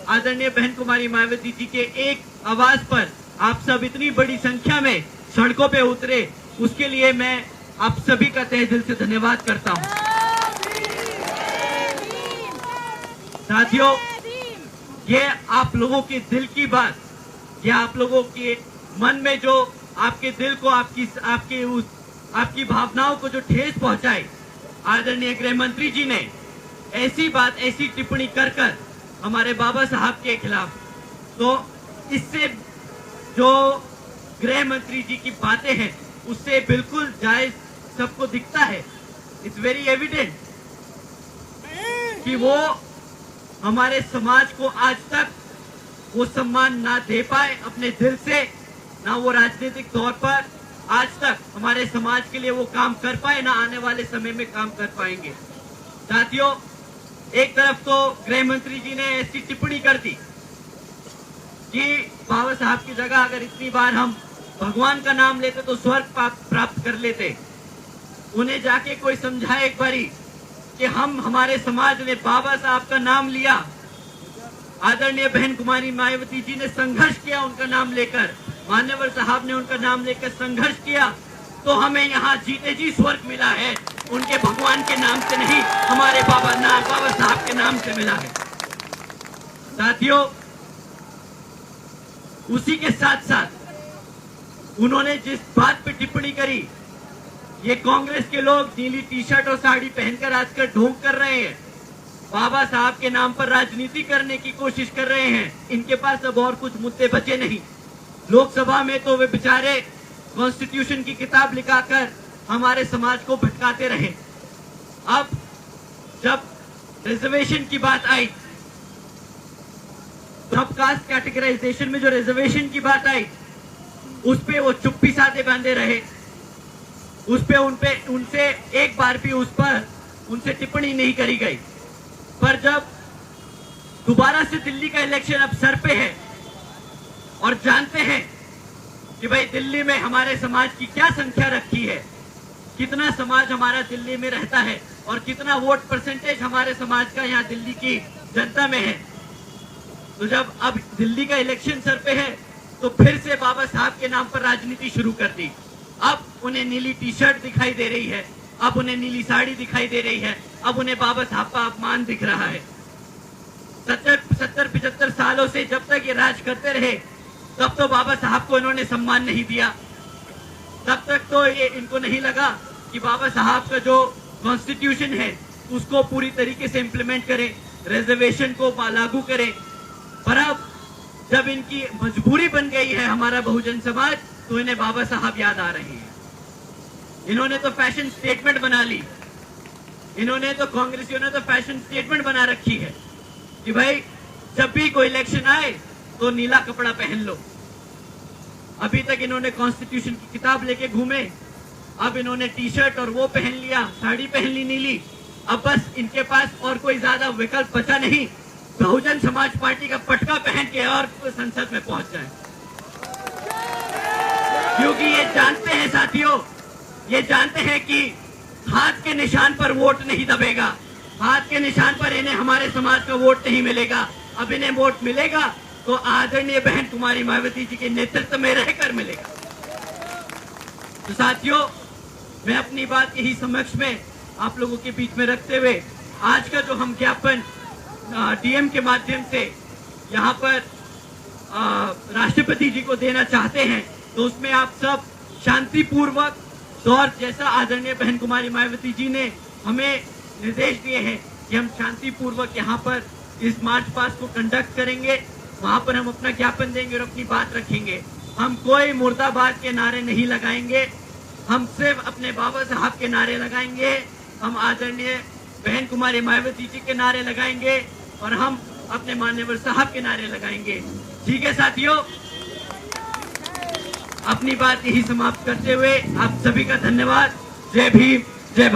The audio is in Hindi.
आदरणीय बहन कुमारी मायावती जी के एक आवाज पर आप सब इतनी बड़ी संख्या में सड़कों पे उतरे, उसके लिए मैं आप सभी का तहे दिल से धन्यवाद करता हूं। साथियों, ये आप लोगों के दिल की बात, ये आप लोगों के मन में जो आपके दिल को आपकी भावनाओं को जो ठेस पहुंचाए, आदरणीय गृह मंत्री जी ने ऐसी बात, ऐसी टिप्पणी कर हमारे बाबा साहब के खिलाफ, तो इससे जो गृह मंत्री जी की बातें हैं उससे बिल्कुल जायज सबको दिखता है। इट्स वेरी एविडेंट कि वो हमारे समाज को आज तक वो सम्मान ना दे पाए अपने दिल से, ना वो राजनीतिक तौर पर आज तक हमारे समाज के लिए वो काम कर पाए, ना आने वाले समय में काम कर पाएंगे। साथियों, एक तरफ तो गृह मंत्री जी ने ऐसी टिप्पणी कर दी कि बाबा साहब की जगह अगर इतनी बार हम भगवान का नाम लेते तो स्वर्ग प्राप्त कर लेते। उन्हें जाके कोई समझाए एक बारी कि हमारे समाज ने बाबा साहब का नाम लिया, आदरणीय बहन कुमारी मायावती जी ने संघर्ष किया उनका नाम लेकर, मान्यवर साहब ने उनका नाम लेकर संघर्ष किया, तो हमें यहाँ जीते जी स्वर्ग मिला है। उनके भगवान के नाम से नहीं, हमारे बाबा साहब के नाम से मिला है। साथियों, उसी के साथ साथ उन्होंने जिस बात पे टिप्पणी करी, ये कांग्रेस के लोग नीली टी शर्ट और साड़ी पहनकर आजकल ढोंग कर रहे हैं, बाबा साहब के नाम पर राजनीति करने की कोशिश कर रहे हैं। इनके पास अब और कुछ मुद्दे बचे नहीं। लोकसभा में तो वे बेचारे कॉन्स्टिट्यूशन की किताब लिखाकर हमारे समाज को भटकाते रहे। अब जब रिजर्वेशन की बात आई, सब कास्ट कैटेगराइजेशन में जो रिजर्वेशन की बात आई, उस पे वो चुप्पी साधे बांधे रहे। उनसे एक बार भी उनसे टिप्पणी नहीं करी गई। पर जब दोबारा से दिल्ली का इलेक्शन अब सर पे है और जानते हैं कि भाई दिल्ली में हमारे समाज की क्या संख्या रखी है, कितना समाज हमारा दिल्ली में रहता है और कितना वोट परसेंटेज हमारे समाज का यहाँ दिल्ली की जनता में है, तो जब अब दिल्ली का इलेक्शन सर पे है तो फिर से बाबा साहब के नाम पर राजनीति शुरू कर दी। अब उन्हें नीली टी शर्ट दिखाई दे रही है, अब उन्हें नीली साड़ी दिखाई दे रही है, अब उन्हें बाबा साहब का अपमान दिख रहा है। 70-75 सालों से जब तक ये राज करते रहे, तब तो बाबा साहब को इन्होंने सम्मान नहीं दिया। तब तक तो ये इनको नहीं लगा कि बाबा साहब का जो कॉन्स्टिट्यूशन है उसको पूरी तरीके से इम्प्लीमेंट करें, रिजर्वेशन को लागू करें। पर अब जब इनकी मजबूरी बन गई है हमारा बहुजन समाज, तो इन्हें बाबा साहब याद आ रहे हैं। इन्होंने तो फैशन स्टेटमेंट बना ली, इन्होंने तो कांग्रेसियों ने तो फैशन स्टेटमेंट बना रखी है कि भाई जब भी कोई इलेक्शन आए तो नीला कपड़ा पहन लो। अभी तक इन्होंने कॉन्स्टिट्यूशन की किताब लेके घूमे, अब इन्होंने टी शर्ट और वो पहन लिया, साड़ी पहन ली नीली। अब बस इनके पास और कोई ज्यादा विकल्प बचा नहीं, बहुजन समाज पार्टी का पटका पहन के और संसद में पहुंच जाए। क्योंकि ये जानते हैं साथियों, ये जानते हैं कि हाथ के निशान पर वोट नहीं दबेगा, हाथ के निशान पर इन्हें हमारे समाज का वोट नहीं मिलेगा। अब इन्हें वोट मिलेगा तो आदरणीय बहन कुमारी मायावती जी के नेतृत्व में रहकर मिलेगा। तो साथियों, मैं अपनी बात यही समक्ष में आप लोगों के बीच में रखते हुए आज का जो हम ज्ञापन डीएम के माध्यम से यहाँ पर राष्ट्रपति जी को देना चाहते हैं, तो उसमें आप सब शांतिपूर्वक और जैसा आदरणीय बहन कुमारी मायावती जी ने हमें निर्देश दिए हैं कि हम शांतिपूर्वक यहाँ पर इस मार्च पास्ट को कंडक्ट करेंगे, वहां पर हम अपना ज्ञापन देंगे और अपनी बात रखेंगे। हम कोई मुर्दाबाद के नारे नहीं लगाएंगे, हम सिर्फ अपने बाबा साहब के नारे लगाएंगे, हम आदरणीय बहन कुमारी मायावती जी के नारे लगाएंगे और हम अपने मान्यवर साहब के नारे लगाएंगे। ठीक है साथियों, अपनी बात यही समाप्त करते हुए आप सभी का धन्यवाद। जय भीम, जय भारत।